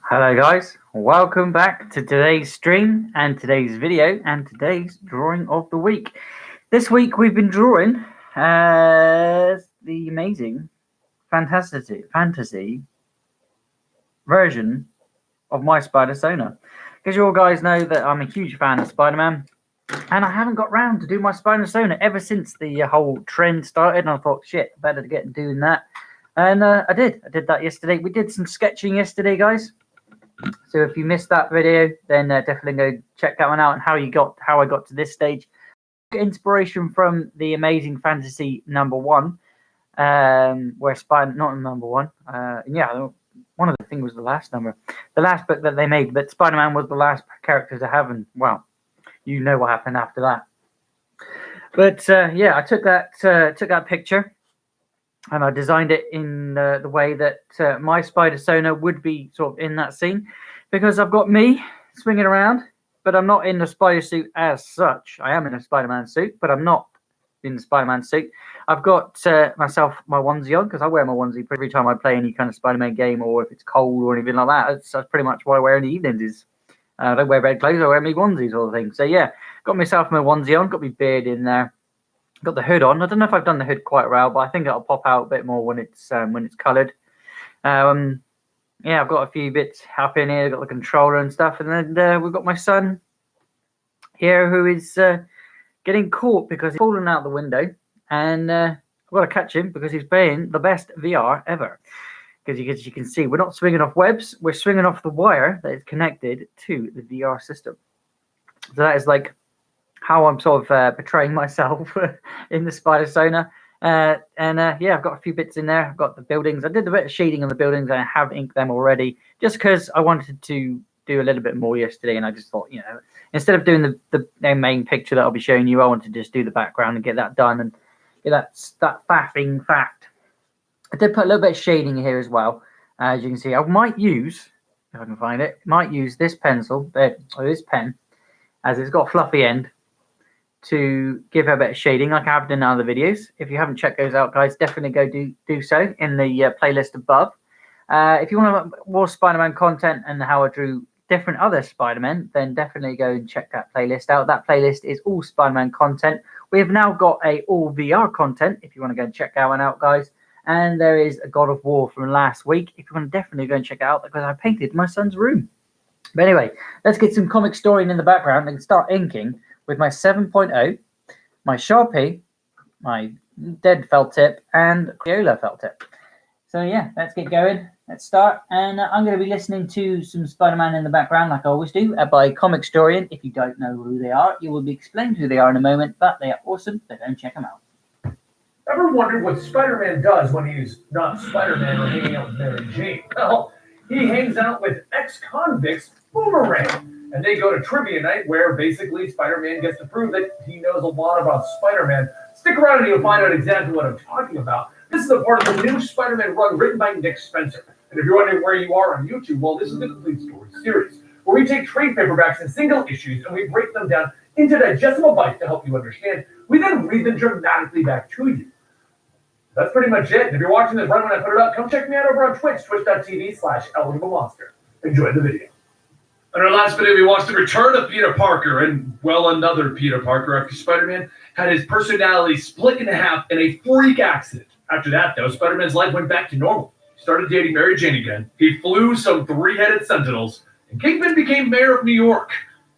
Hello guys, welcome back to today's stream and today's video and today's drawing of the week. This week we've been drawing the amazing fantasy version of my Spider-sona. Because you all guys know that I'm a huge fan of Spider-Man, and I haven't got round to do my Spider-sona ever since the whole trend started, and I thought, shit, I better get doing that. And I did that yesterday. We did some sketching yesterday, guys. So if you missed that video, then definitely go check that one out and how I got to this stage. Inspiration from the Amazing Fantasy #1, where not #1. One of the things was the last book that they made, but Spider-Man was the last character to have, and well, you know what happened after that. But I took that picture, and I designed it in the way that my Spider-sona would be sort of in that scene, because I've got me swinging around, but I'm not in the spider suit as such. I am in a Spider-Man suit, but I'm not in the Spider-Man suit. I've got myself my onesie on, because I wear my onesie every time I play any kind of Spider-Man game, or if it's cold or anything like that. That's pretty much what I wear in the evenings. Is I don't wear red clothes, I wear my onesies or thing. So yeah, got myself my onesie on, got my beard in there. Got the hood on. I don't know if I've done the hood quite well, but I think it'll pop out a bit more when it's coloured. I've got a few bits happening here. I've got the controller and stuff, and then we've got my son here who is getting caught because he's fallen out the window, and I've got to catch him because he's playing the best VR ever. Because you can see, we're not swinging off webs, we're swinging off the wire that is connected to the VR system. So that is like how I'm sort of portraying myself in the Spider-sona. I've got a few bits in there. I've got the buildings. I did a bit of shading on the buildings, and I have inked them already, just because I wanted to do a little bit more yesterday, and I just thought, instead of doing the main picture that I'll be showing you, I want to just do the background and get that done and get that faffing fact. I did put a little bit of shading here as well. As you can see, I might use, if I can find it, this pencil, or this pen, as it's got a fluffy end, to give her a bit of shading like I have done in other videos. If you haven't checked those out, guys, definitely go do so in the playlist above. If you want more Spider-Man content and how I drew different other Spider-Men, then definitely go and check that playlist out. That playlist is all Spider-Man content. We have now got a all VR content if you want to go and check that one out, guys. And there is a God of War from last week if you want to definitely go and check it out, because I painted my son's room. But anyway, let's get some comic story in the background and start inking with my 7.0, my Sharpie, my dead felt tip, and Crayola felt tip. So yeah, let's get going. Let's start. And I'm going to be listening to some Spider-Man in the background, like I always do, by Comic Storian. If you don't know who they are, you will be explained who they are in a moment, but they are awesome, so don't check them out. Ever wondered what Spider-Man does when he's not Spider-Man or hanging out with Mary Jane? Well, he hangs out with ex-convicts Boomerang, and they go to trivia night, where basically Spider-Man gets to prove that he knows a lot about Spider-Man. Stick around and you'll find out exactly what I'm talking about. This is a part of the new Spider-Man run written by Nick Spencer. And if you're wondering where you are on YouTube, well, this is the complete story series, where we take trade paperbacks and single issues and we break them down into digestible bites to help you understand. We then read them dramatically back to you. That's pretty much it. And if you're watching this right when I put it up, come check me out over on Twitch, twitch.tv/EllenTheMonster. Enjoy the video. In our last video, we watched the return of Peter Parker, and, well, another Peter Parker, after Spider-Man had his personality split in half in a freak accident. After that, though, Spider-Man's life went back to normal. He started dating Mary Jane again. He flew some three-headed sentinels, and Kingpin became mayor of New York.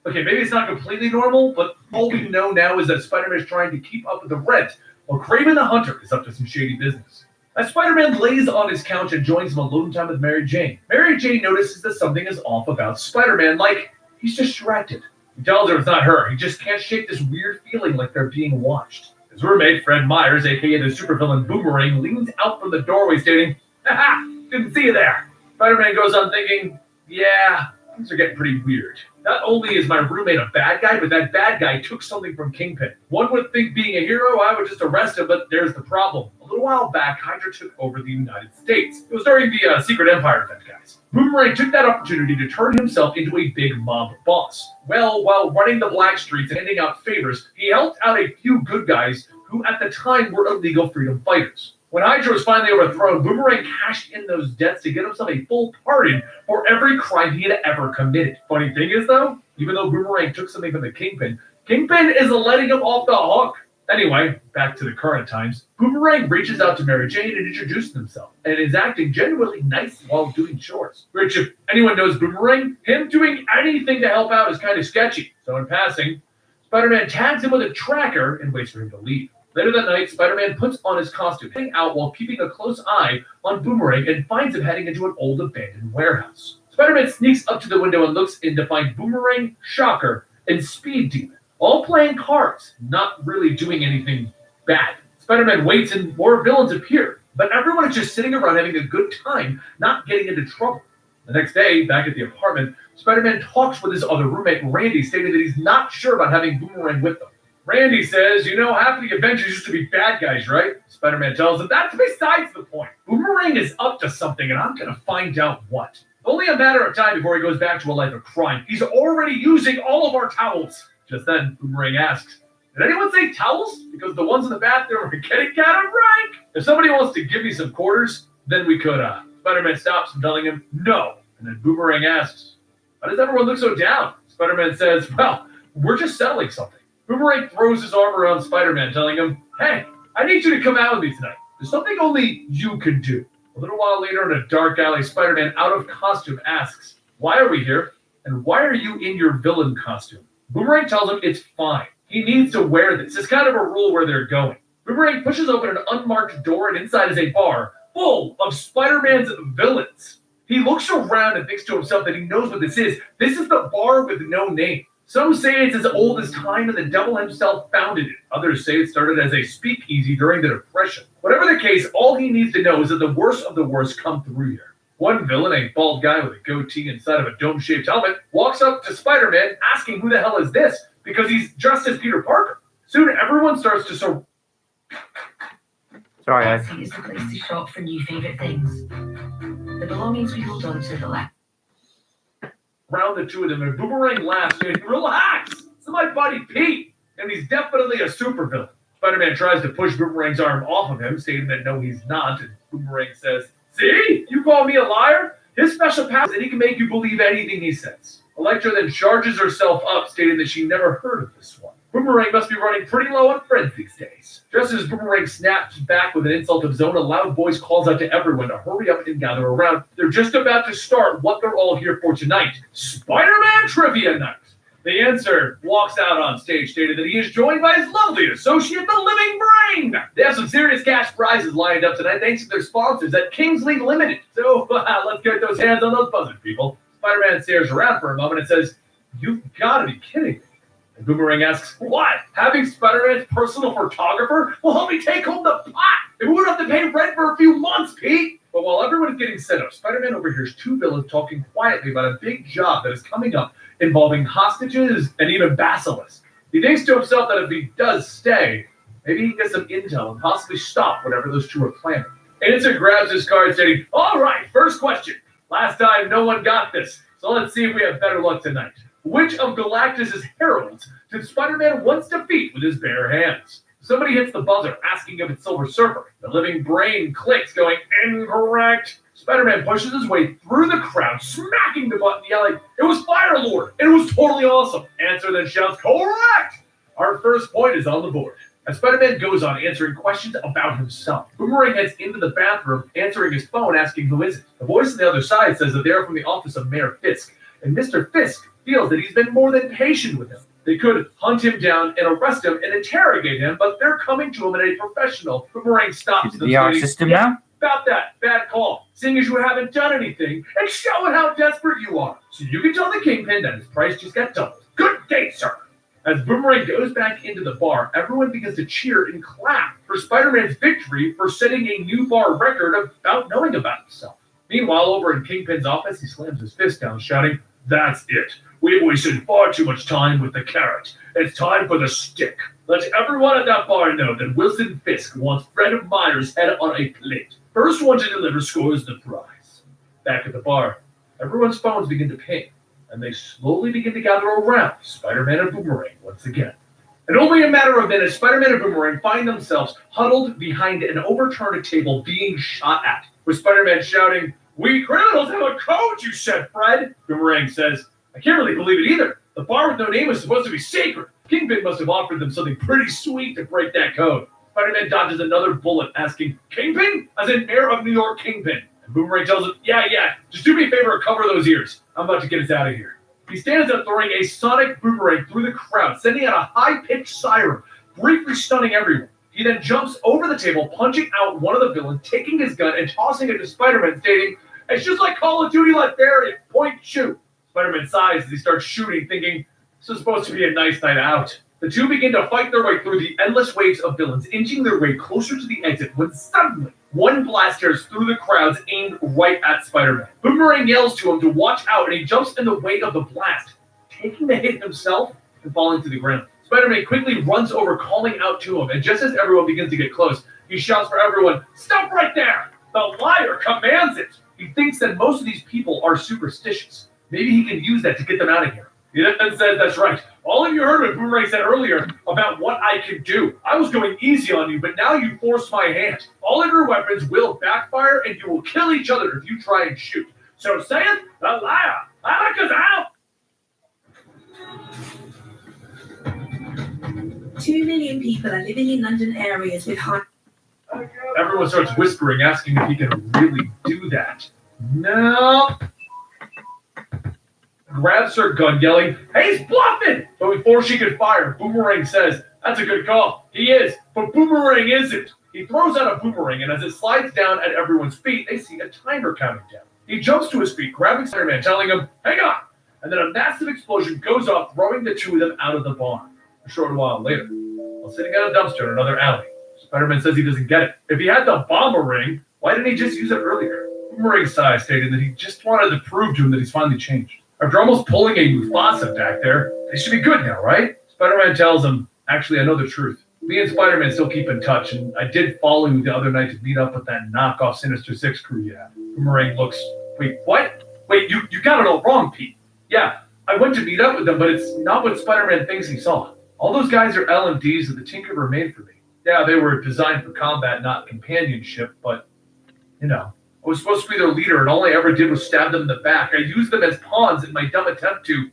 Okay, maybe it's not completely normal, but all we know now is that Spider-Man is trying to keep up with the rent, while Kraven the Hunter is up to some shady business. As Spider-Man lays on his couch and joins some alone time with Mary Jane, Mary Jane notices that something is off about Spider-Man, like he's distracted. He tells her it's not her. He just can't shake this weird feeling like they're being watched. His roommate, Fred Myers, aka the supervillain Boomerang, leans out from the doorway stating, "Haha, didn't see you there." Spider-Man goes on thinking, yeah, things are getting pretty weird. Not only is my roommate a bad guy, but that bad guy took something from Kingpin. One would think being a hero, I would just arrest him, but there's the problem. A little while back, Hydra took over the United States. It was during the Secret Empire event, guys. Boomerang took that opportunity to turn himself into a big mob boss. Well, while running the black streets and handing out favors, he helped out a few good guys who at the time were illegal freedom fighters. When Hydra was finally overthrown, Boomerang cashed in those debts to get himself a full pardon for every crime he had ever committed. Funny thing is, though, even though Boomerang took something from the Kingpin, Kingpin is letting him off the hook. Anyway, back to the current times. Boomerang reaches out to Mary Jane and introduces himself, and is acting genuinely nice while doing chores. Which, if anyone knows Boomerang, him doing anything to help out is kind of sketchy. So in passing, Spider-Man tags him with a tracker and waits for him to leave. Later that night, Spider-Man puts on his costume, heading out while keeping a close eye on Boomerang and finds him heading into an old abandoned warehouse. Spider-Man sneaks up to the window and looks in to find Boomerang, Shocker, and Speed Demon, all playing cards, not really doing anything bad. Spider-Man waits and more villains appear, but everyone is just sitting around having a good time, not getting into trouble. The next day, back at the apartment, Spider-Man talks with his other roommate, Randy, stating that he's not sure about having Boomerang with them. Randy says, you know, half the Avengers used to be bad guys, right? Spider-Man tells him, that's besides the point. Boomerang is up to something, and I'm going to find out what. Only a matter of time before he goes back to a life of crime. He's already using all of our towels. Just then, Boomerang asks, did anyone say towels? Because the ones in the bathroom are getting kind of rank. If somebody wants to give me some quarters, then we could. Spider-Man stops him, telling him, no. And then Boomerang asks, why does everyone look so down? Spider-Man says, well, we're just settling something. Boomerang throws his arm around Spider-Man, telling him, hey, I need you to come out with me tonight. There's something only you can do. A little while later, in a dark alley, Spider-Man, out of costume, asks, why are we here? And why are you in your villain costume? Boomerang tells him it's fine. He needs to wear this. It's kind of a rule where they're going. Boomerang pushes open an unmarked door, and inside is a bar full of Spider-Man's villains. He looks around and thinks to himself that he knows what this is. This is the bar with no name. Some say it's as old as time and the devil himself founded it. Others say it started as a speakeasy during the Depression. Whatever the case, all he needs to know is that the worst of the worst come through here. One villain, a bald guy with a goatee inside of a dome-shaped helmet, walks up to Spider-Man asking who the hell is this, because he's dressed as Peter Parker. Soon everyone starts to Sorry, Etsy is the place to shop for new favourite things. The belongings we hold on to the left. around the two of them, and Boomerang laughs and relax. It's my buddy Pete, and he's definitely a supervillain. Spider-Man tries to push Boomerang's arm off of him, stating that no, he's not, and Boomerang says, see? You call me a liar? His special power is that he can make you believe anything he says. Elektra then charges herself up, stating that she never heard of this one. Boomerang must be running pretty low on friends these days. Just as Boomerang snaps back with an insult of his own, a loud voice calls out to everyone to hurry up and gather around. They're just about to start what they're all here for tonight, Spider-Man Trivia Night. The answer walks out on stage, stating that he is joined by his lovely associate, the Living Brain. They have some serious cash prizes lined up tonight thanks to their sponsors at Kingsley Limited. So let's get those hands on those buzzers, people. Spider-Man stares around for a moment and says, you've got to be kidding me. And Boomerang asks, what? Having Spider-Man's personal photographer will help me take home the pot. And we wouldn't have to pay rent for a few months, Pete. But while everyone is getting set up, Spider-Man overhears two villains talking quietly about a big job that is coming up involving hostages and even Basilisk. He thinks to himself that if he does stay, maybe he can get some intel and possibly stop whatever those two are planning. Answer grabs his card, stating, all right, first question. Last time, no one got this, so let's see if we have better luck tonight. Which of Galactus' heralds did Spider-Man once defeat with his bare hands? Somebody hits the buzzer, asking if it's Silver Surfer. The Living Brain clicks, going, incorrect. Spider-Man pushes his way through the crowd, smacking the button, yelling, it was Fire Lord, and it was totally awesome. Answer then shouts, correct! Our first point is on the board. As Spider-Man goes on answering questions about himself, Boomerang heads into the bathroom, answering his phone, asking who is it. The voice on the other side says that they are from the office of Mayor Fisk, and Mr. Fisk feels that he's been more than patient with him. They could hunt him down and arrest him and interrogate him, but they're coming to him in a professional. Boomerang stops the VR system now? About that, bad call. Seeing as you haven't done anything, and showing how desperate you are. So you can tell the Kingpin that his price just got doubled. Good day, sir. As Boomerang goes back into the bar, everyone begins to cheer and clap for Spider-Man's victory for setting a new bar record about knowing about himself. Meanwhile, over in Kingpin's office, he slams his fist down, shouting, that's it. We've wasted far too much time with the carrot. It's time for the stick. Let everyone at that bar know that Wilson Fisk wants Fred Meyer's head on a plate. First one to deliver scores the prize. Back at the bar, everyone's phones begin to ping, and they slowly begin to gather around Spider-Man and Boomerang once again. And only a matter of minutes, Spider-Man and Boomerang find themselves huddled behind an overturned table being shot at, with Spider-Man shouting, "We criminals have a code, you said, Fred!" Boomerang says, "I can't really believe it either. The bar with no name is supposed to be sacred. Kingpin must have offered them something pretty sweet to break that code." Spider-Man dodges another bullet, asking, "Kingpin? As in Mayor of New York Kingpin." And Boomerang tells him, yeah, just do me a favor and cover those ears. I'm about to get us out of here. He stands up, throwing a sonic boomerang through the crowd, sending out a high-pitched siren, briefly stunning everyone. He then jumps over the table, punching out one of the villains, taking his gun and tossing it to Spider-Man, stating, "It's just like Call of Duty Liberia. Point, shoot." Spider-Man sighs as he starts shooting, thinking, this is supposed to be a nice night out. The two begin to fight their way through the endless waves of villains, inching their way closer to the exit, when suddenly one blast tears through the crowds, aimed right at Spider-Man. Boomerang yells to him to watch out, and he jumps in the way of the blast, taking the hit himself and falling to the ground. Spider-Man quickly runs over, calling out to him, and just as everyone begins to get close, he shouts for everyone, "Stop right there! The liar commands it!" He thinks that most of these people are superstitious. Maybe he can use that to get them out of here. He then says, "That's right. All of you heard what Boomerang said earlier about what I can do. I was going easy on you, but now you forced my hand. All of your weapons will backfire, and you will kill each other if you try and shoot. So saith the liar. Alakazam!" 2 million people are living in London areas with high... Everyone starts whispering, asking if he can really do that. No. Grabs her gun, yelling, "Hey, he's bluffing!" But before she could fire, Boomerang says, "That's a good call. He is, but Boomerang isn't." He throws out a boomerang, and as it slides down at everyone's feet, they see a timer counting down. He jumps to his feet, grabbing Spider-Man, telling him, "Hang on!" And then a massive explosion goes off, throwing the two of them out of the barn. A short while later, while sitting at a dumpster in another alley, Spider-Man says he doesn't get it. If he had the bomber-ring, why didn't he just use it earlier? Boomerang sighs, stating that he just wanted to prove to him that he's finally changed. After almost pulling a Mufasa back there, they should be good now, right? Spider-Man tells him, "Actually, I know the truth. Me and Spider-Man still keep in touch, and I did follow you the other night to meet up with that knockoff Sinister Six crew you had." Boomerang looks, "Wait, what? Wait, you got it all wrong, Pete. Yeah, I went to meet up with them, but it's not what Spider-Man thinks he saw. All those guys are LMDs that the Tinkerer made for me. Yeah, they were designed for combat, not companionship, but, I was supposed to be their leader, and all I ever did was stab them in the back. I used them as pawns in my dumb attempt to...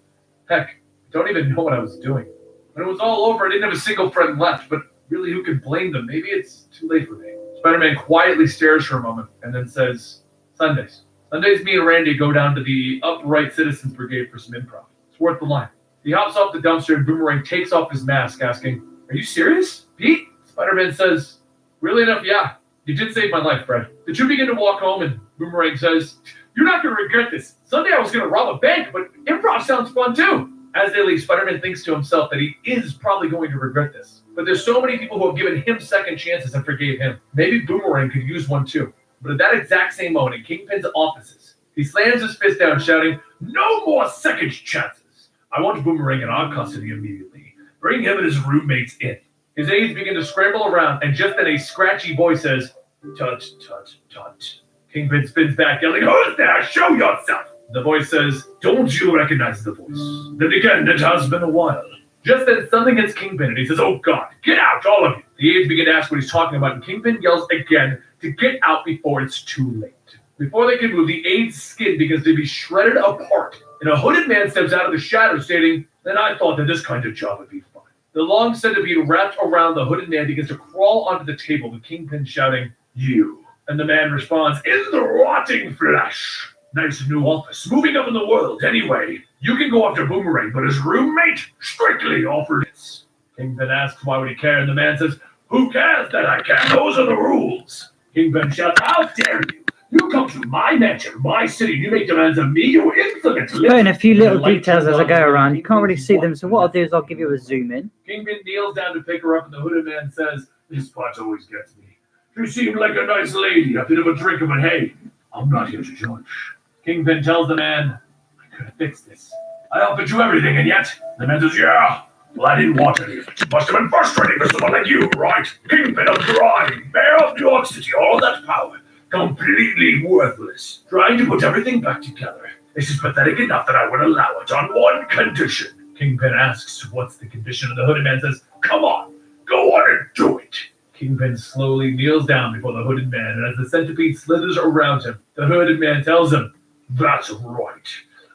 Heck, I don't even know what I was doing. When it was all over, I didn't have a single friend left, but really, who could blame them? Maybe it's too late for me." Spider-Man quietly stares for a moment, and then says, Sundays, me and Randy go down to the Upright Citizens Brigade for some improv. It's worth the line." He hops off the dumpster, and Boomerang takes off his mask, asking, "Are you serious, Pete?" Spider-Man says, "Really enough, yeah. You did save my life, Fred." The two begin to walk home, and Boomerang says, "You're not going to regret this. Someday I was going to rob a bank, but improv sounds fun too." As they leave, Spider-Man thinks to himself that he is probably going to regret this. But there's so many people who have given him second chances and forgave him. Maybe Boomerang could use one too. But at that exact same moment, in Kingpin's offices, he slams his fist down, shouting, "No more second chances. I want Boomerang in our custody immediately. Bring him and his roommates in." His aides begin to scramble around, and just then a scratchy voice says, "Tut, tut, tut." Kingpin spins back, yelling, "Who's there? Show yourself!" The voice says, "Don't you recognize the voice? Then again, it has been a while." Just then, something hits Kingpin, and he says, "Oh God, get out, all of you!" The aides begin to ask what he's talking about, and Kingpin yells again to get out before it's too late. Before they can move, the aides' skin begins to be shredded apart, and a hooded man steps out of the shadows, stating, "Then I thought that this kind of job would be fun." The long centipede wrapped around the hooded man begins to crawl onto the table, with Kingpin shouting, "You." And the man responds, "In the rotting flesh. Nice new office. Moving up in the world. Anyway, you can go after Boomerang, but his roommate strictly offered this." Kingpin asks why would he care, and the man says, "Who cares that I care? Those are the rules." Kingpin shouts, "How dare you! You come to my mansion, my city, you make demands of me, you insolent little..." Putting a few little details as I go around. You can't really see them, so what I'll do is I'll give you a zoom in. Kingpin kneels down to pick her up, and the hooded man says, "This part always gets me. She seemed like a nice lady, a bit of a drinker, but hey, I'm not here to judge." Kingpin tells the man, "I could have fixed this. I offered you everything, and yet..." The man says, "Yeah, well, I didn't want any of it. Must have been frustrating for someone like you, right? Kingpin of crime, mayor of New York City, all that power. Completely worthless. Trying to put everything back together. This is pathetic enough that I would allow it on one condition." Kingpin asks, "What's the condition?" And the hooded man says, Come on, go on and do it. Kingpin slowly kneels down before the hooded man, and as the centipede slithers around him, the hooded man tells him, "That's right.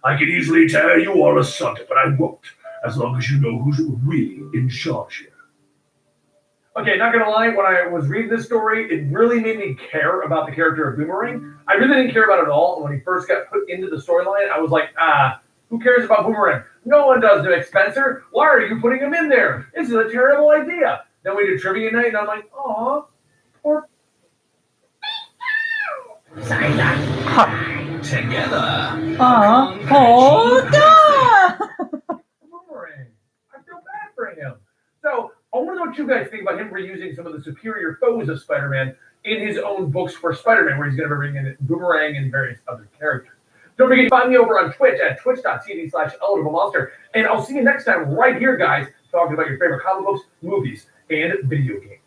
I can easily tear you all asunder, but I won't, as long as you know who's really in charge here." Okay, not gonna lie, when I was reading this story, it really made me care about the character of Boomerang. I really didn't care about it at all. When he first got put into the storyline, I was like, who cares about Boomerang? No one does, Nick Spencer. Why are you putting him in there? This is a terrible idea. Then we did trivia night, and I'm like, aw, poor. Together. Boomerang. I feel bad for him. So, I want to know what you guys think about him reusing some of the superior foes of Spider-Man in his own books for Spider-Man, where he's going to bring in Boomerang and various other characters. Don't forget to find me over on Twitch at twitch.tv/elitablemonster. And I'll see you next time right here, guys, talking about your favorite comic books, movies, and video games.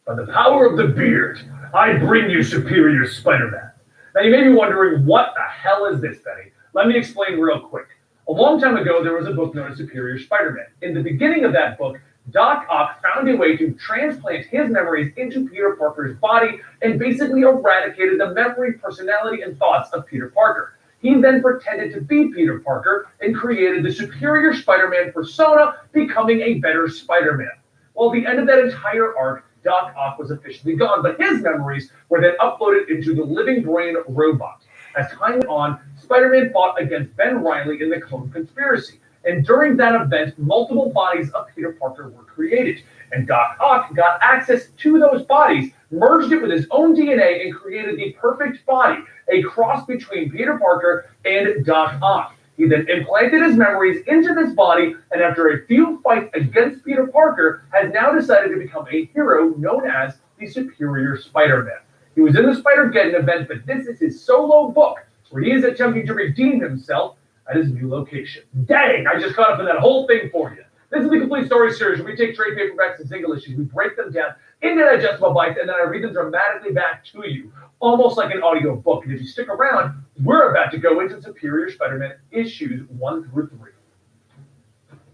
By the power of the beard, I bring you Superior Spider-Man. Now, you may be wondering, what the hell is this, Benny? Let me explain real quick. A long time ago, there was a book known as Superior Spider-Man. In the beginning of that book, Doc Ock found a way to transplant his memories into Peter Parker's body and basically eradicated the memory, personality, and thoughts of Peter Parker. He then pretended to be Peter Parker and created the Superior Spider-Man persona, becoming a better Spider-Man. Well, at the end of that entire arc, Doc Ock was officially gone, but his memories were then uploaded into the living brain robot. As time went on, Spider-Man fought against Ben Reilly in the Clone Conspiracy. And during that event, multiple bodies of Peter Parker were created. And Doc Ock got access to those bodies, merged it with his own DNA, and created the perfect body, a cross between Peter Parker and Doc Ock. He then implanted his memories into this body, and after a few fights against Peter Parker, has now decided to become a hero known as the Superior Spider-Man. He was in the Spider-Geddon event, but this is his solo book, where he is attempting to redeem himself at his new location. Dang, I just caught up in that whole thing for you. This is the complete story series where we take trade paperbacks and single issues, we break them down into digestible bites, and then I read them dramatically back to you, almost like an audio book. And if you stick around, we're about to go into Superior Spider-Man issues 1 through 3.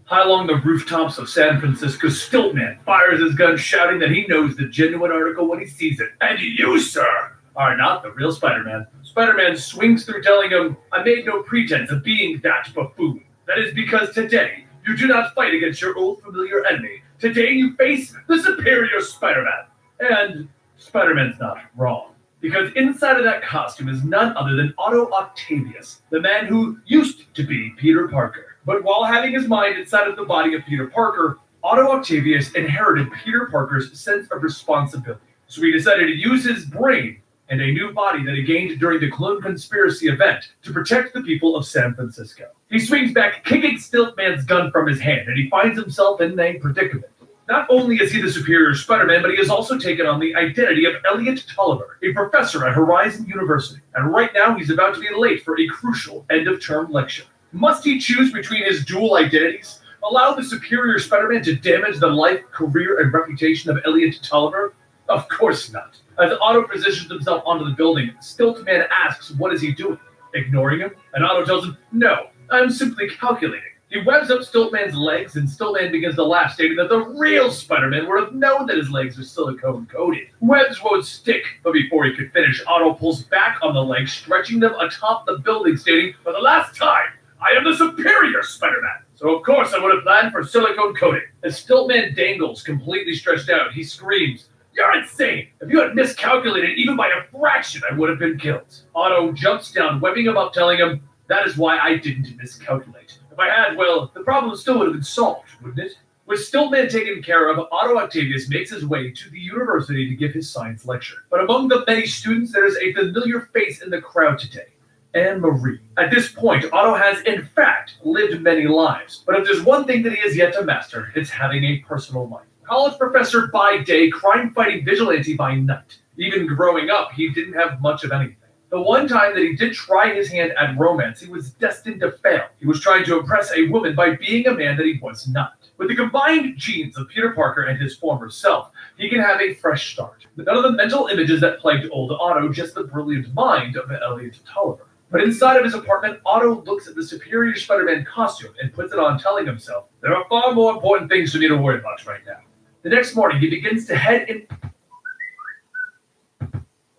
High along the rooftops of San Francisco, Stiltman fires his gun, shouting that he knows the genuine article when he sees it. And you, sir, are not the real Spider-Man. Spider-Man swings through, telling him, "I made no pretense of being that buffoon. That is because today you do not fight against your old familiar enemy. Today you face the Superior Spider-Man." And Spider-Man's not wrong, because inside of that costume is none other than Otto Octavius, the man who used to be Peter Parker. But while having his mind inside of the body of Peter Parker, Otto Octavius inherited Peter Parker's sense of responsibility. So he decided to use his brain and a new body that he gained during the Clone Conspiracy event to protect the people of San Francisco. He swings back, kicking Stiltman's gun from his hand, and he finds himself in a predicament. Not only is he the Superior Spider-Man, but he has also taken on the identity of Elliot Tolliver, a professor at Horizon University. And right now, he's about to be late for a crucial end-of-term lecture. Must he choose between his dual identities? Allow the Superior Spider-Man to damage the life, career, and reputation of Elliot Tolliver? Of course not. As Otto positions himself onto the building, Stiltman asks, what is he doing? Ignoring him? And Otto tells him, no, I'm simply calculating. He webs up Stiltman's legs, and Stiltman begins to laugh, stating that the real Spider-Man would have known that his legs are silicone-coated. Webs won't stick, but before he could finish, Otto pulls back on the legs, stretching them atop the building, stating, for the last time, I am the Superior Spider-Man. So of course I would have planned for silicone coating. As Stiltman dangles, completely stretched out, he screams, "You're insane! If you had miscalculated even by a fraction, I would have been killed." Otto jumps down, webbing him up, telling him, that is why I didn't miscalculate. If I had, well, the problem still would have been solved, wouldn't it? With Stiltman taken care of, Otto Octavius makes his way to the university to give his science lecture. But among the many students, there is a familiar face in the crowd today. Anne-Marie. At this point, Otto has, in fact, lived many lives. But if there's one thing that he has yet to master, it's having a personal life. College professor by day, crime-fighting vigilante by night. Even growing up, he didn't have much of anything. The one time that he did try his hand at romance, he was destined to fail. He was trying to impress a woman by being a man that he was not. With the combined genes of Peter Parker and his former self, he can have a fresh start. None of the mental images that plagued old Otto, just the brilliant mind of Elliot Tolliver. But inside of his apartment, Otto looks at the superior Spider-Man costume and puts it on, telling himself, there are far more important things for me to worry about right now. The next morning, he begins to head in...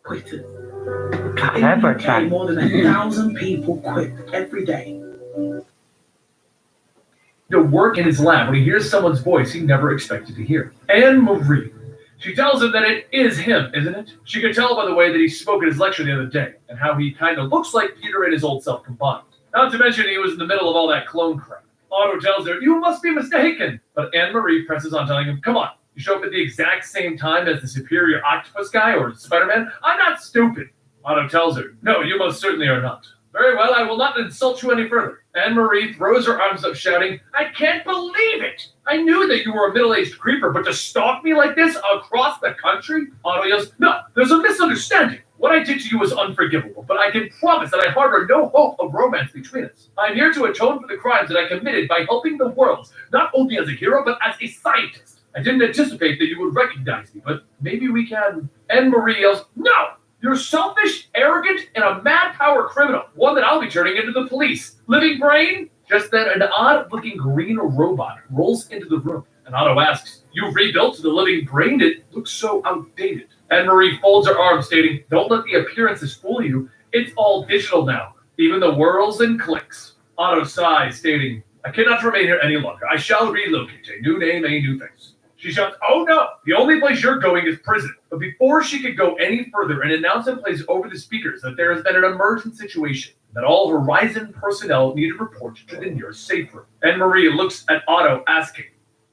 Quitted. In Clever, the UK, Chan. more than 1,000 people quit every day. To work in his lab when he hears someone's voice he never expected to hear. Anne-Marie. She tells him that it is him, isn't it? She could tell by the way that he spoke at his lecture the other day, and how he kind of looks like Peter and his old self combined. Not to mention he was in the middle of all that clone crap. Otto tells her, you must be mistaken. But Anne-Marie presses on, telling him, come on, you show up at the exact same time as the superior octopus guy or Spider-Man? I'm not stupid. Otto tells her, no, you most certainly are not. Very well, I will not insult you any further. Anne-Marie throws her arms up, shouting, I can't believe it! I knew that you were a middle-aged creeper, but to stalk me like this across the country? Otto yells, no, there's a misunderstanding. What I did to you was unforgivable, but I can promise that I harbor no hope of romance between us. I am here to atone for the crimes that I committed by helping the world, not only as a hero, but as a scientist. I didn't anticipate that you would recognize me, but maybe we can... Anne-Marie yells, no! You're selfish, arrogant, and a mad power criminal. One that I'll be turning into the police. Living brain? Just then, an odd-looking green robot rolls into the room. And Otto asks, you've rebuilt the living brain? It looks so outdated. Anne-Marie folds her arms, stating, don't let the appearances fool you. It's all digital now. Even the whirls and clicks. Otto sighs, stating, I cannot remain here any longer. I shall relocate. A new name, a new face. She shouts, oh no, the only place you're going is prison. But before she could go any further, an announcement plays over the speakers that there has been an emergent situation, that all Horizon personnel need to report to the nearest safe room. Anne-Marie looks at Otto, asking,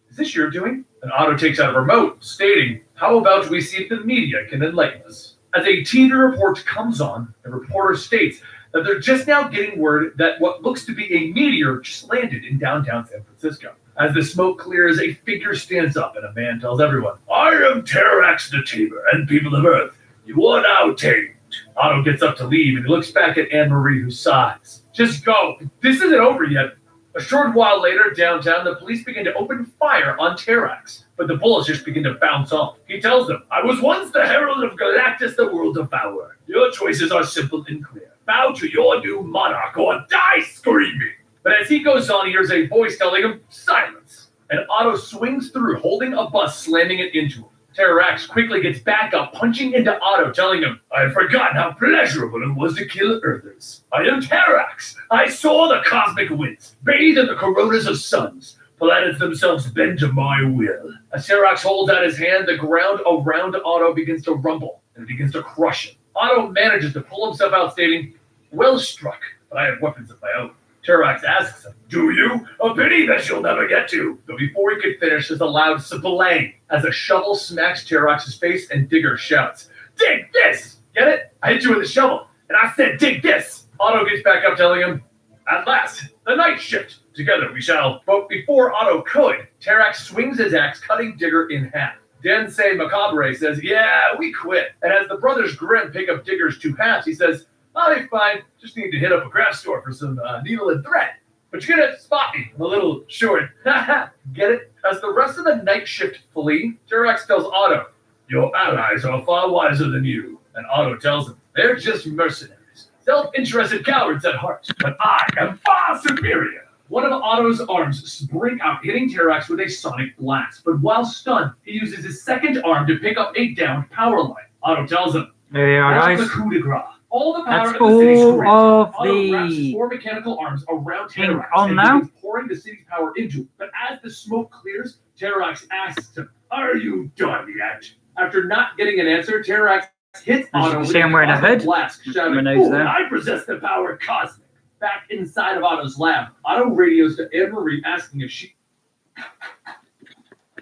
is this your doing? And Otto takes out a remote, stating, how about we see if the media can enlighten us? As a TV report comes on, the reporter states that they're just now getting word that what looks to be a meteor just landed in downtown San Francisco. As the smoke clears, a figure stands up and a man tells everyone, I am Terrax the Tamer and people of Earth. You are now tamed. Otto gets up to leave and he looks back at Anne-Marie, who sighs. Just go. This isn't over yet. A short while later, downtown, the police begin to open fire on Terrax, but the bullets just begin to bounce off. He tells them, I was once the herald of Galactus, the world devourer. Your choices are simple and clear. Bow to your new monarch or die screaming. But as he goes on, he hears a voice telling him, silence. And Otto swings through, holding a bus, slamming it into him. Terrax quickly gets back up, punching into Otto, telling him, I had forgotten how pleasurable it was to kill Earthers. I am Terrax. I saw the cosmic winds, bathe in the coronas of suns. Planets themselves bend to my will. As Terrax holds out his hand, the ground around Otto begins to rumble, and it begins to crush him. Otto manages to pull himself out, stating, well struck, but I have weapons of my own. Terrax asks him, do you? A pity that you'll never get to. But before he could finish, there's a loud splang as a shovel smacks Terrax's face and Digger shouts, dig this! Get it? I hit you with a shovel, and I said dig this! Otto gets back up, telling him, at last, the night shift. Together we shall. But before Otto could, Terrax swings his axe, cutting Digger in half. Densei Macabre says, yeah, we quit. And as the brothers Grimm pick up Digger's two halves, he says, I'll be fine. Just need to hit up a craft store for some needle and thread. But you're gonna spot me. I'm a little short. Get it? As the rest of the night shift flee, Terrax tells Otto, your allies are far wiser than you. And Otto tells him, they're just mercenaries. Self-interested cowards at heart. But I am far superior. One of Otto's arms spring out, hitting Terrax with a sonic blast. But while stunned, he uses his second arm to pick up a downed power line. Otto tells him, There you are, that's guys. the coup de grace. All the power That's of the city's all grid. of Otto wraps his the 4 mechanical arms around thing Terrax on and now. begins pouring the city's power into it. But as the smoke clears, Terrax asks him, are you done yet? After not getting an answer, Terrax hits As you Otto can with see, a I'm wearing a cosmic hood. blast, shouting, My nose "Ooh, there. I possess the power cosmic." Back inside of Otto's lab, Otto radios to Anne-Marie asking if she...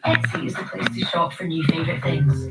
Etsy is the place to shop for new favourite things.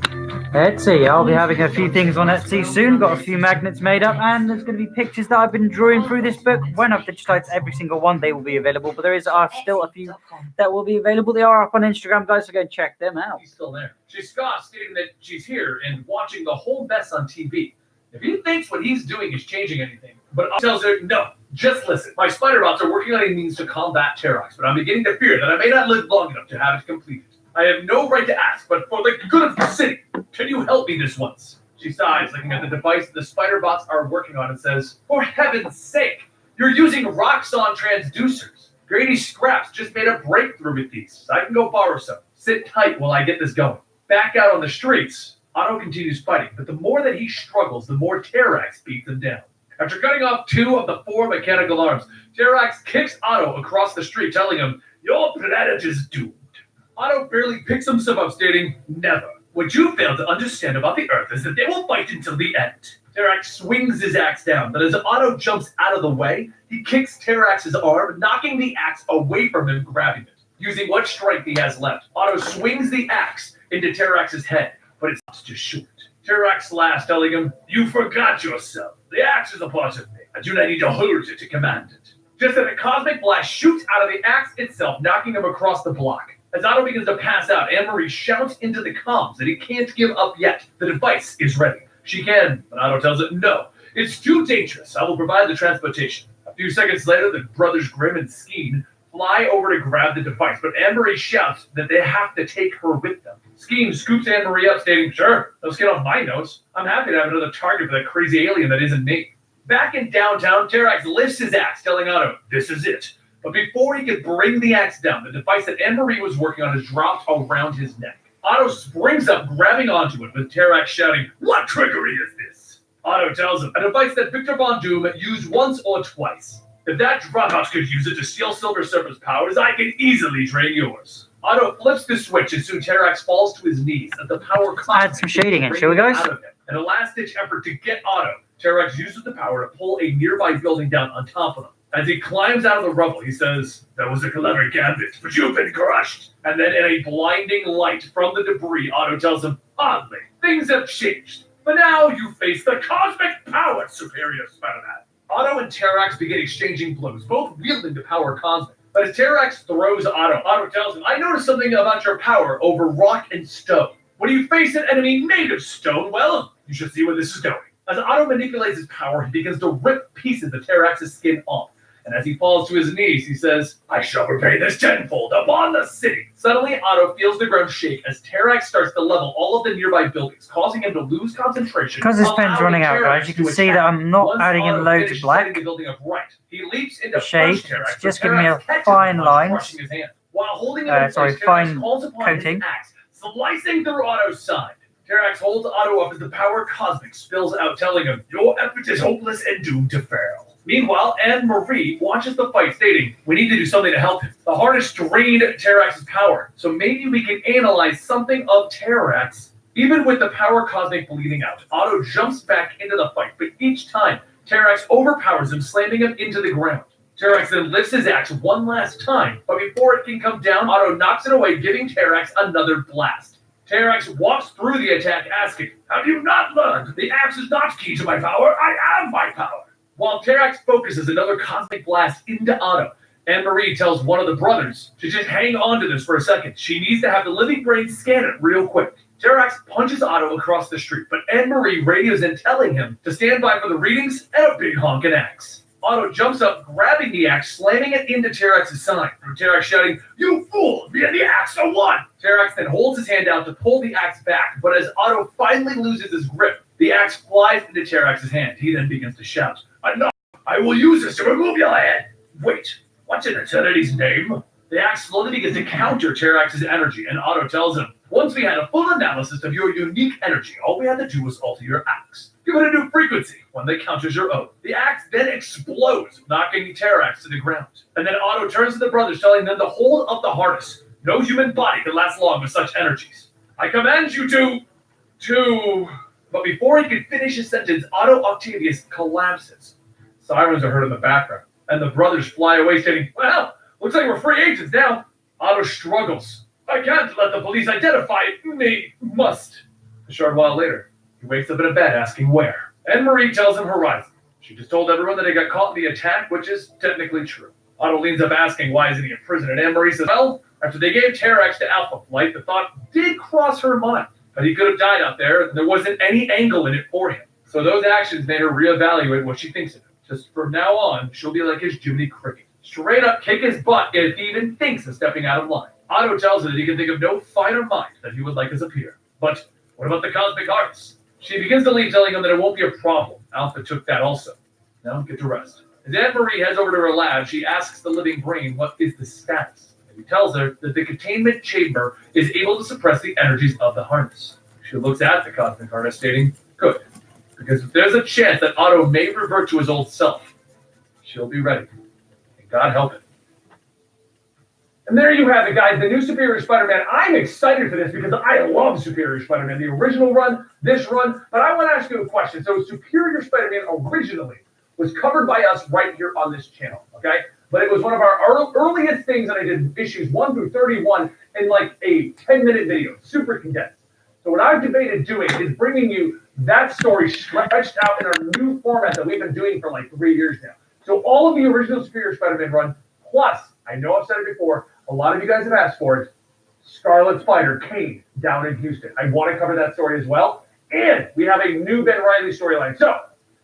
Etsy. I'll be having a few things on Etsy soon. Got a few magnets made up, and there's going to be pictures that I've been drawing through this book. When I've digitized every single one, they will be available. But there are still a few that will be available. They are up on Instagram, guys, so go check them out. She's still there. She scoffs, stating that she's here and watching the whole mess on TV. If he thinks what he's doing is changing anything, but Otto tells her, no, just listen. My spider bots are working on a means to combat Terrax, but I'm beginning to fear that I may not live long enough to have it completed. I have no right to ask, but for the good of the city, can you help me this once? She sighs, looking at the device the spider bots are working on, and says, "For heaven's sake, you're using Roxxon transducers. Grady Scraps just made a breakthrough with these, so I can go borrow some. Sit tight while I get this going." Back out on the streets, Otto continues fighting, but the more that he struggles, the more Terrax beats him down. After cutting off 2 of the 4 mechanical arms, Terrax kicks Otto across the street, telling him, "Your planet is doomed." Otto barely picks himself up, stating, "Never. What you fail to understand about the Earth is that they will fight until the end." Terrax swings his axe down, but as Otto jumps out of the way, he kicks Terrax's arm, knocking the axe away from him, grabbing it. Using what strength he has left, Otto swings the axe into Terrax's head, but it stops just short. Terrax laughs, telling him, "You forgot yourself. The axe is a part of me. I do not need to hold it to command it." Just as a cosmic blast shoots out of the axe itself, knocking him across the block. As Otto begins to pass out, Anne-Marie shouts into the comms that he can't give up yet. The device is ready. She can, but Otto tells it no. It's too dangerous. I will provide the transportation. A few seconds later, the brothers Grimm and Skeen fly over to grab the device, but Anne-Marie shouts that they have to take her with them. Skeen scoops Anne-Marie up, stating, "Sure, let's get off my notes. I'm happy to have another target for that crazy alien that isn't me." Back in downtown, Terrax lifts his axe, telling Otto, "This is it." But before he could bring the axe down, the device that Anne-Marie was working on is dropped around his neck. Otto springs up, grabbing onto it, with Terrax shouting, "What trickery is this?" Otto tells him, "A device that Victor Von Doom used once or twice. If that dropout could use it to steal Silver Surfer's powers, I can easily drain yours." Otto flips the switch, and soon Terrax falls to his knees as the power Add some shading in, shall we, guys? In a last-ditch effort to get Otto, Terrax uses the power to pull a nearby building down on top of him. As he climbs out of the rubble, he says, "That was a clever gambit, but you've been crushed." And then in a blinding light from the debris, Otto tells him, "Oddly, things have changed. But now you face the cosmic power, Superior Spider-Man." Otto and Terrax begin exchanging blows, both wielding the power cosmic. But as Terrax throws Otto tells him, "I noticed something about your power over rock and stone. When you face an enemy made of stone, well, you should see where this is going." As Otto manipulates his power, he begins to rip pieces of Terrax's skin off. And as he falls to his knees, he says, "I shall repay this tenfold upon the city." Suddenly, Otto feels the ground shake as Terrax starts to level all of the nearby buildings, causing him to lose concentration. Because his pen's running out, guys, you can see that I'm not adding in loads of black. The building upright, he leaps into shade, Terrax, it's just giving me a fine lines. While holding him in place, fine Terrax calls upon coating. his axe, slicing through Otto's side. Terrax holds Otto up as the power cosmic spills out, telling him, "Your effort is hopeless and doomed to fail." Meanwhile, Anne-Marie watches the fight, stating, "We need to do something to help him. The harness drained Terrax's power, so maybe we can analyze something of Terrax." Even with the power cosmic bleeding out, Otto jumps back into the fight, but each time, Terrax overpowers him, slamming him into the ground. Terrax then lifts his axe one last time, but before it can come down, Otto knocks it away, giving Terrax another blast. Terrax walks through the attack, asking, "Have you not learned? The axe is not key to my power. I am my power." While Terrax focuses another cosmic blast into Otto, Anne-Marie tells one of the brothers to just hang on to this for a second. She needs to have the living brain scan it real quick. Terrax punches Otto across the street, but Anne-Marie radios in, telling him to stand by for the readings and a big honkin' axe. Otto jumps up, grabbing the axe, slamming it into Terrax's side. Terrax shouting, "You fool! The axe are one!" Terrax then holds his hand out to pull the axe back, but as Otto finally loses his grip, the axe flies into Terrax's hand. He then begins to shout, "Enough! I will use this to remove your head!" "Wait, what's in eternity's name?" The axe slowly begins to counter Terrax's energy, and Otto tells him, "Once we had a full analysis of your unique energy, all we had to do was alter your axe. Give it a new frequency, one that counters your own." The axe then explodes, knocking Terrax to the ground. And then Otto turns to the brothers, telling them to hold up the harness. No human body can last long with such energies. "I command you to... But before he could finish his sentence, Otto Octavius collapses. Sirens are heard in the background, and the brothers fly away, stating, "Well, looks like we're free agents now." Otto struggles. "I can't let the police identify me. Must." A short while later, he wakes up in a bed asking where. Anne-Marie tells him Horizon. She just told everyone that he got caught in the attack, which is technically true. Otto leans up asking why isn't he in prison, and Anne-Marie says, "Well, after they gave Terrax to Alpha Flight, the thought did cross her mind. But he could have died out there, and there wasn't any angle in it for him. So those actions made her reevaluate what she thinks of him. Just from now on, she'll be like his Jiminy Cricket. Straight up kick his butt if he even thinks of stepping out of line." Otto tells her that he can think of no finer mind that he would like as a peer. But what about the cosmic arts? She begins to leave, telling him that it won't be a problem. Alpha took that also. Now get to rest. As Aunt Marie heads over to her lab, she asks the living brain what is the status. And he tells her that the containment chamber is able to suppress the energies of the harness. She looks at the cosmic harness, stating, good, because if there's a chance that Otto may revert to his old self, she'll be ready. And God help it. And there you have it, guys, the new Superior Spider-Man. I'm excited for this because I love Superior Spider-Man, the original run, this run. But I want to ask you a question. So Superior Spider-Man originally was covered by us right here on this channel, okay? But it was one of our earliest things that I did, issues 1 through 31, in like a 10-minute video, super condensed. So what I've debated doing is bringing you that story stretched out in our new format that we've been doing for like 3 years now. So all of the original Superior Spider-Man run, plus, I know I've said it before, a lot of you guys have asked for it, Scarlet Spider, Kane, down in Houston. I want to cover that story as well. And we have a new Ben Reilly storyline. So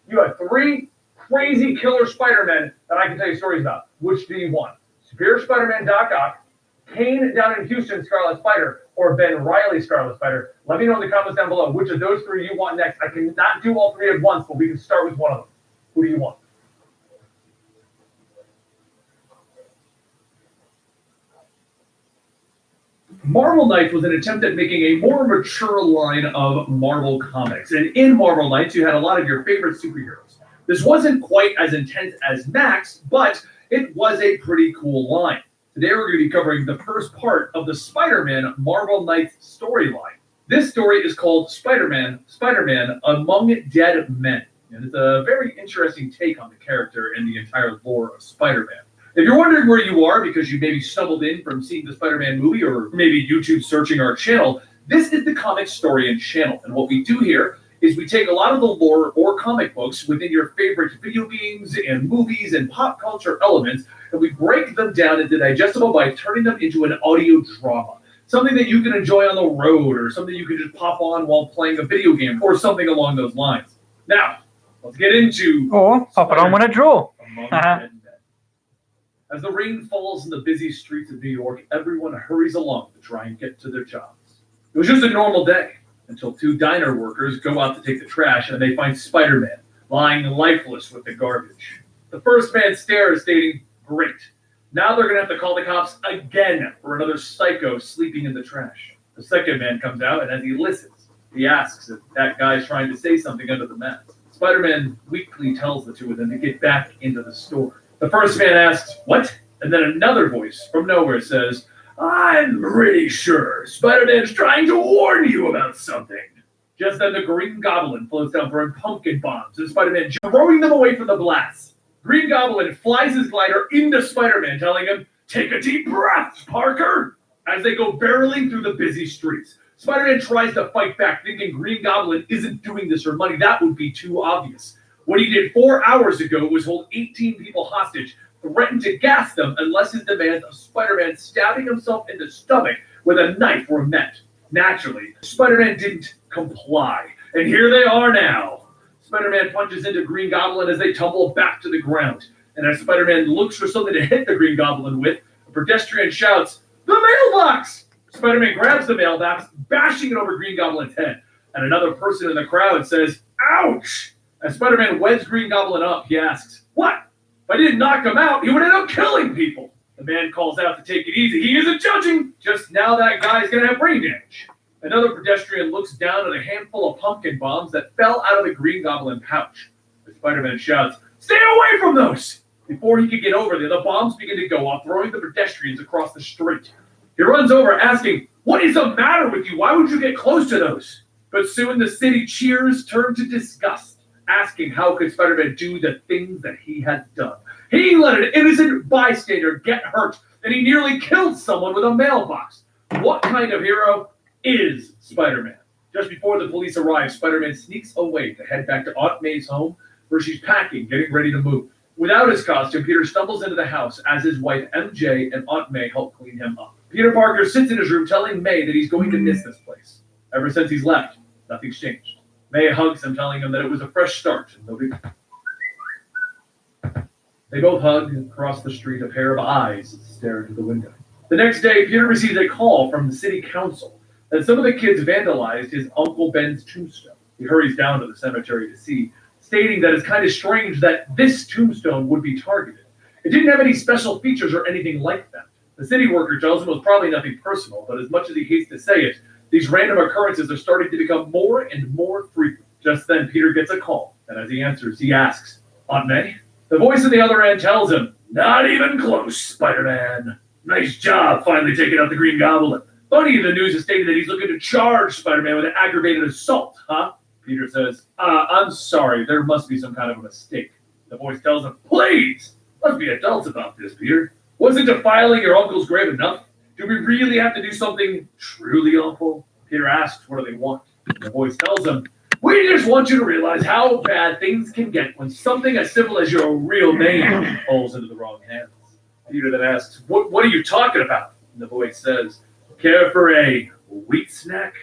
you have 3 crazy killer Spider-Men that I can tell you stories about. Which do you want? Superior Spider-Man Doc Ock, Kane down in Houston Scarlet Spider, or Ben Reilly Scarlet Spider? Let me know in the comments down below which of those 3 you want next. I cannot do all 3 at once, but we can start with one of them. Who do you want? Marvel Knights was an attempt at making a more mature line of Marvel comics. And in Marvel Knights, you had a lot of your favorite superheroes. This wasn't quite as intense as Max, but it was a pretty cool line. Today we're going to be covering the first part of the Spider-Man Marvel Knights storyline. This story is called Spider-Man Among Dead Men. And it's a very interesting take on the character and the entire lore of Spider-Man. If you're wondering where you are because you maybe stumbled in from seeing the Spider-Man movie or maybe YouTube searching our channel, this is the Comic Historian channel. And what we do here is we take a lot of the lore or comic books within your favorite video games and movies and pop culture elements, and we break them down into digestible by turning them into an audio drama. Something that you can enjoy on the road or something you can just pop on while playing a video game or something along those lines. Now, let's get into... Or pop it on when I draw. Among Dead Men. As the rain falls in the busy streets of New York, everyone hurries along to try and get to their jobs. It was just a normal day until 2 diner workers go out to take the trash and they find Spider-Man lying lifeless with the garbage. The first man stares, stating, great. Now they're going to have to call the cops again for another psycho sleeping in the trash. The second man comes out, and as he listens, he asks if that guy's trying to say something under the mask. Spider-Man weakly tells the 2 of them to get back into the store. The first man asks, what? And then another voice from nowhere says, I'm pretty sure Spider-Man's trying to warn you about something. Just then the Green Goblin floats down throwing pumpkin bombs and Spider-Man throwing them away from the blast. Green Goblin flies his glider into Spider-Man, telling him, take a deep breath, Parker, as they go barreling through the busy streets. Spider-Man tries to fight back, thinking Green Goblin isn't doing this for money. That would be too obvious. What he did 4 hours ago was hold 18 people hostage, threatened to gas them unless his demands of Spider-Man stabbing himself in the stomach with a knife were met. Naturally, Spider-Man didn't comply, and here they are now. Spider-Man punches into Green Goblin as they tumble back to the ground, and as Spider-Man looks for something to hit the Green Goblin with, a pedestrian shouts, the mailbox! Spider-Man grabs the mailbox, bashing it over Green Goblin's head, and another person in the crowd says, ouch! As Spider-Man weds Green Goblin up, he asks, what? If I didn't knock him out, he would end up killing people. The man calls out to take it easy. He isn't judging. Just now that guy's going to have brain damage. Another pedestrian looks down at a handful of pumpkin bombs that fell out of the Green Goblin pouch. The Spider-Man shouts, stay away from those! Before he could get over there, the bombs begin to go off, throwing the pedestrians across the street. He runs over, asking, what is the matter with you? Why would you get close to those? But soon the city cheers turn to disgust, asking how could Spider-Man do the things that he has done. He let an innocent bystander get hurt, and he nearly killed someone with a mailbox. What kind of hero is Spider-Man? Just before the police arrive, Spider-Man sneaks away to head back to Aunt May's home, where she's packing, getting ready to move. Without his costume, Peter stumbles into the house as his wife MJ and Aunt May help clean him up. Peter Parker sits in his room telling May that he's going to miss this place. Ever since he's left, nothing's changed. May hugs him, telling him that it was a fresh start. They both hug and cross the street. A pair of eyes stare into the window. The next day, Peter receives a call from the city council that some of the kids vandalized his Uncle Ben's tombstone. He hurries down to the cemetery to see, stating that it's kind of strange that this tombstone would be targeted. It didn't have any special features or anything like that. The city worker tells him it was probably nothing personal, but as much as he hates to say it, these random occurrences are starting to become more and more frequent. Just then, Peter gets a call, and as he answers, he asks, "Aunt May?" The voice at the other end tells him, "Not even close, Spider-Man. Nice job finally taking out the Green Goblin. Funny, the news is stating that he's looking to charge Spider-Man with an aggravated assault, huh?" Peter says, "I'm sorry, there must be some kind of a mistake." The voice tells him, "Please, let's be adults about this, Peter. Wasn't defiling your uncle's grave enough? Do we really have to do something truly awful?" Peter asks, "What do they want?" The voice tells him, "We just want you to realize how bad things can get when something as simple as your real name falls into the wrong hands." Peter then asks, What are you talking about?" And the voice says, "Care for a wheat snack,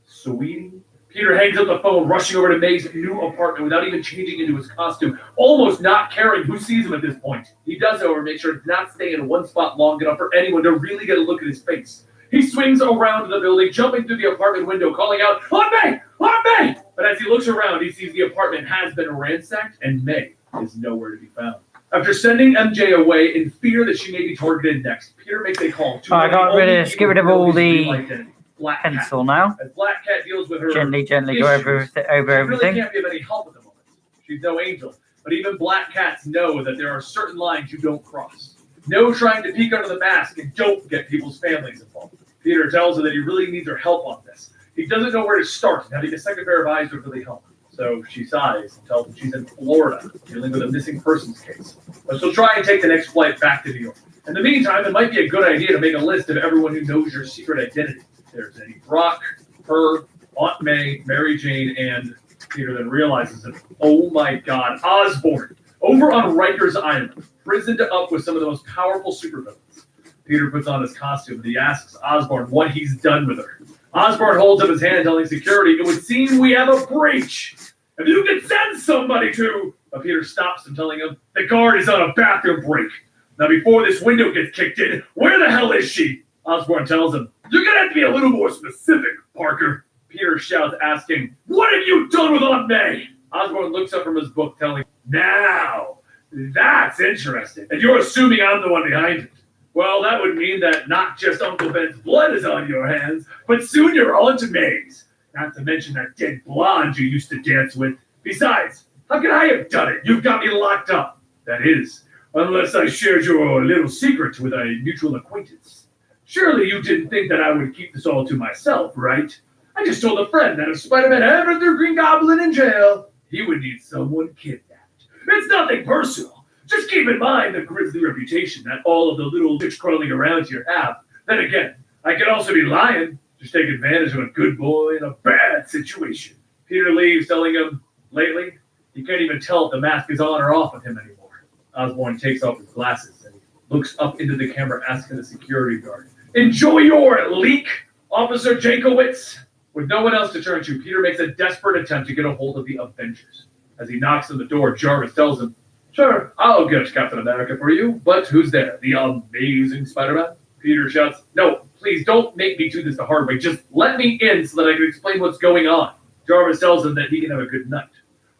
sweetie?" Peter hangs up the phone, rushing over to May's new apartment without even changing into his costume, almost not caring who sees him at this point. He does, however, make sure to not stay in one spot long enough for anyone to really get a look at his face. He swings around the building, jumping through the apartment window, calling out, "Aunt May! Aunt May!" But as he looks around, he sees the apartment has been ransacked, and May is nowhere to be found. After sending MJ away in fear that she may be targeted next, Peter makes a call to I got rid of, get rid of all the Black pencil Cat. now. As Black Cat deals with her Gently go issues, over she everything. really can't be of any help at the moment. She's no angel, but even Black Cats know that there are certain lines you don't cross. No trying to peek under the mask, and don't get people's families involved. Peter tells her that he really needs her help on this. He doesn't know where to start, and having a second pair of eyes would really help. So she sighs and tells him she's in Florida, dealing with a missing persons case. But she'll try and take the next flight back to New York. In the meantime, it might be a good idea to make a list of everyone who knows your secret identity. There's Eddie Brock, her, Aunt May, Mary Jane, and Peter then realizes that, oh my God, Osborn, over on Rikers Island, prisoned up with some of the most powerful supervillains. Peter puts on his costume and he asks Osborn what he's done with her. Osborn holds up his hand, telling security, "It would seem we have a breach. If you could send somebody to..." But Peter stops him, telling him, "The guard is on a bathroom break. Now before this window gets kicked in, where the hell is she?" Osborn tells him, "You're going to have to be a little more specific, Parker." Peter shouts, asking, "What have you done with Aunt May?" Osborn looks up from his book, telling, "Now, that's interesting. And you're assuming I'm the one behind it. Well, that would mean that not just Uncle Ben's blood is on your hands, but soon you're Aunt May's. Not to mention that dead blonde you used to dance with. Besides, how could I have done it? You've got me locked up. That is, unless I shared your little secret with a mutual acquaintance. Surely you didn't think that I would keep this all to myself, right? I just told a friend that if Spider-Man ever threw Green Goblin in jail, he would need someone kidnapped. It's nothing personal. Just keep in mind the grisly reputation that all of the little chicks crawling around here have. Then again, I could also be lying. Just take advantage of a good boy in a bad situation." Peter leaves, telling him, lately, he can't even tell if the mask is on or off of him anymore. Osborn takes off his glasses and looks up into the camera, asking the security guard, "Enjoy your leak, Officer Jankowitz?" With no one else to turn to, Peter makes a desperate attempt to get a hold of the Avengers. As he knocks on the door, Jarvis tells him, "Sure, I'll get Captain America for you, but who's there? The amazing Spider-Man?" Peter shouts, "No, please don't make me do this the hard way. Just let me in so that I can explain what's going on." Jarvis tells him that he can have a good night.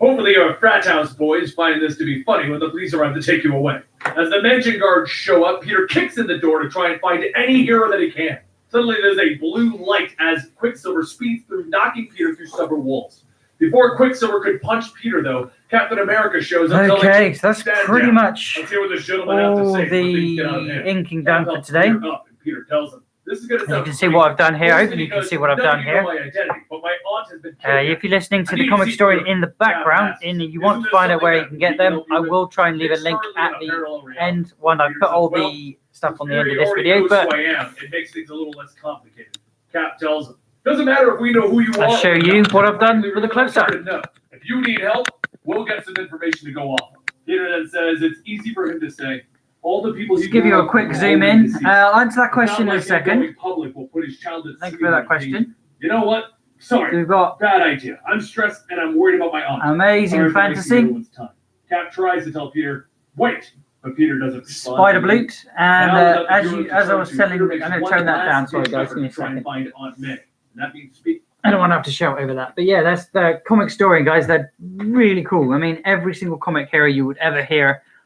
Hopefully your frat house boys find this to be funny when the police arrive to take you away. As the mansion guards show up, Peter kicks in the door to try and find any hero that he can. Suddenly there's a blue light as Quicksilver speeds through, knocking Peter through several walls. Before Quicksilver could punch Peter, though, Captain America shows up. Okay, so that's pretty down. much Let's hear what this gentleman has to all say before things get out of the hand. inking done for today. Peter up, and Peter tells him, "This is going to And you sound can see what I've done here. mostly Hopefully you can because see what I've none done of you here. know my identity, but my aunt has been kidnapped. If you're listening to I the need comic to see story proof. in the background Yeah, and you Isn't want to there find out something where you that can get people them, don't I even will try and leave a link externally at in a the parallel reality?" end when I Peter put says, all "Well, the stuff on the end of Security this already video, knows but who I am. It makes things a little less complicated. Cap tells him, "Doesn't matter if we know who you are. I'll show or you not. what I've done We with a really close-up." want you to know. If you need help, we'll get some information to go off of." Peter then says it's easy for him to say, all the people he Just give you grew a up quick with are zoom already in. deceased. I'll answer that It's question not in a like him second. going public will put his child at Thank you sea for that in question. danger. You know what? Sorry. We've got Bad idea. I'm stressed and I'm worried about my aunt. Amazing Sorry for wasting Fantasy, everyone's time. Cap tries to tell Peter, wait, but Peter doesn't respond. Spider Blute, and Now without the as hero you to as I turn was to, telling, Peter I'm makes going to one turn that last down. Sorry ditch guys, effort give me a to try and second. find Aunt May. And that means speak. I don't want to have to shout over that. But yeah, that's the comic story, guys. They're really cool. I mean, every single comic hero you would ever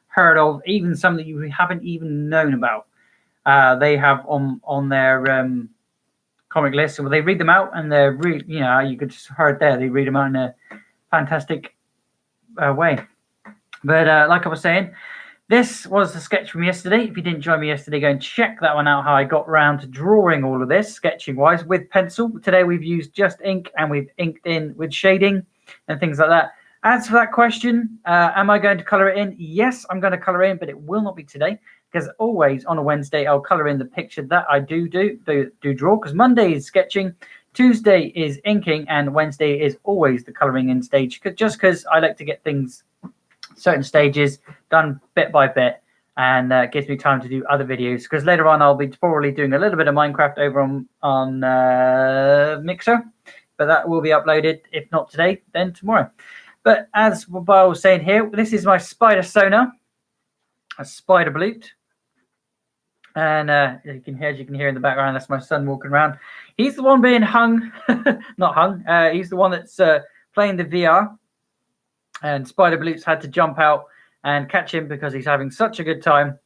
heard of, even some that you haven't even known about, they have on their comic list. So they read them out, and they're really, you could just heard there, they read them out in a fantastic way. But like I was saying, this was the sketch from yesterday. If you didn't join me yesterday, go and check that one out, how I got around to drawing all of this, sketching-wise, with pencil. Today we've used just ink, and we've inked in with shading and things like that. As for that question, am I going to colour it in? Yes, I'm going to colour in, but it will not be today, because always on a Wednesday, I'll colour in the picture that I do draw, because Monday is sketching, Tuesday is inking, and Wednesday is always the colouring in stage, just because I like to get things certain stages done bit by bit, and gives me time to do other videos, because later on I'll be probably doing a little bit of Minecraft over on Mixer, but that will be uploaded, if not today, then tomorrow. But as I was saying here, this is my Spider-sona, a spider blute, and as you can hear in the background, that's my son walking around. He's the one being hung, not hung, he's the one that's playing the VR. And Spider Blutes had to jump out and catch him because he's having such a good time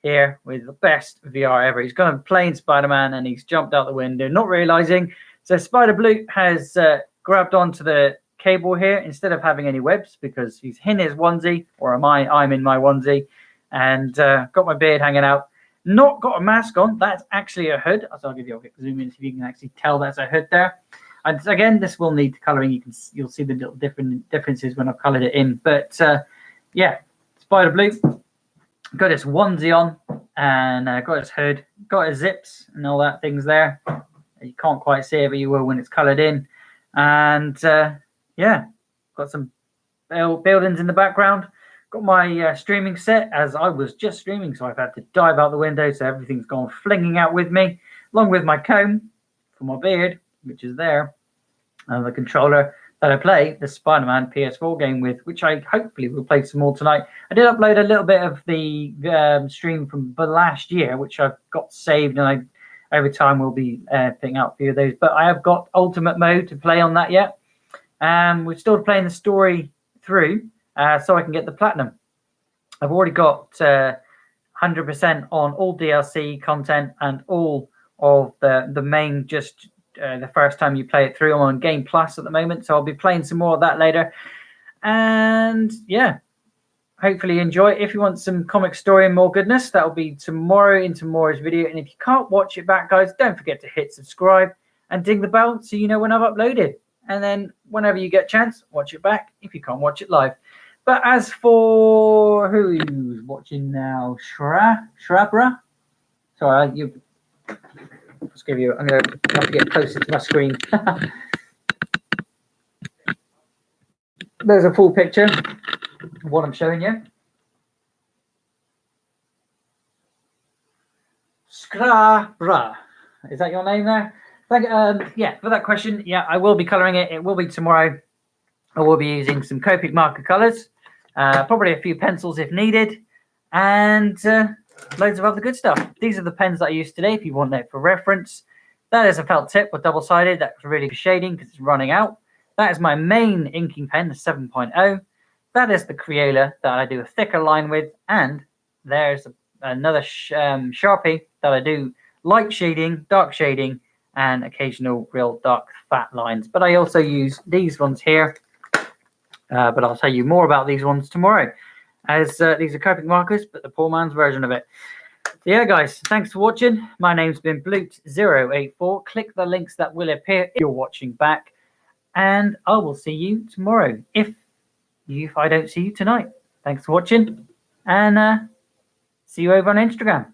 here with the best VR ever. He's gone playing Spider-Man, and he's jumped out the window, not realizing. So Spider Blute has grabbed onto the cable here instead of having any webs, because he's in his onesie, or I'm in my onesie, and got my beard hanging out. Not got a mask on. That's actually a hood. So I'll give you a quick zoom in so you can actually tell that's a hood there. And again, this will need colouring. You'll see the little differences when I've coloured it in. But yeah, Spider Blue got his onesie on, and got his hood, got his zips and all that things there. You can't quite see it, but you will when it's coloured in. And yeah, got some buildings in the background. Got my streaming set, as I was just streaming, so I've had to dive out the window, so everything's gone flinging out with me, along with my comb for my beard, which is there, and the controller that I play the Spider-Man PS4 game with, which I hopefully will play some more tonight. I did upload a little bit of the stream from last year, which I've got saved, and over time will be putting out a few of those. But I have got Ultimate Mode to play on that yet. We're still playing the story through, so I can get the Platinum. I've already got 100% on all DLC content and all of the main, just the first time you play it through. I'm on Game Plus at the moment, so I'll be playing some more of that later. And yeah, hopefully you enjoy it. If you want some comic story and more goodness, that'll be tomorrow in tomorrow's video. And if you can't watch it back, guys, don't forget to hit subscribe and ding the bell so you know when I've uploaded. And then whenever you get a chance, watch it back if you can't watch it live. But as for who's watching now, Shrabra, sorry, you. Let's give you. I'm going to have to get closer to my screen. There's a full picture of what I'm showing you. Skra, is that your name there? Yeah, for that question, yeah, I will be colouring it. It will be tomorrow. I will be using some Copic marker colours, probably a few pencils if needed, and loads of other good stuff. These are the pens that I used today, if you want it for reference. That is a felt tip with double-sided. That's really for shading because it's running out. That is my main inking pen, the 7.0. That is the Crayola that I do a thicker line with, and there's another Sharpie that I do light shading, dark shading, and occasional real dark fat lines. But I also use these ones here, but I'll tell you more about these ones tomorrow, as these are Copic markers, but the poor man's version of it. So yeah, guys, thanks for watching. My name's been Blute084. Click the links that will appear if you're watching back, and I will see you tomorrow if I don't see you tonight. Thanks for watching, and see you over on Instagram.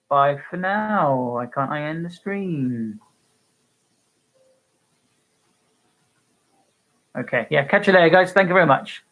Bye for now. Why can't I end the stream? Okay, yeah, catch you later, guys. Thank you very much.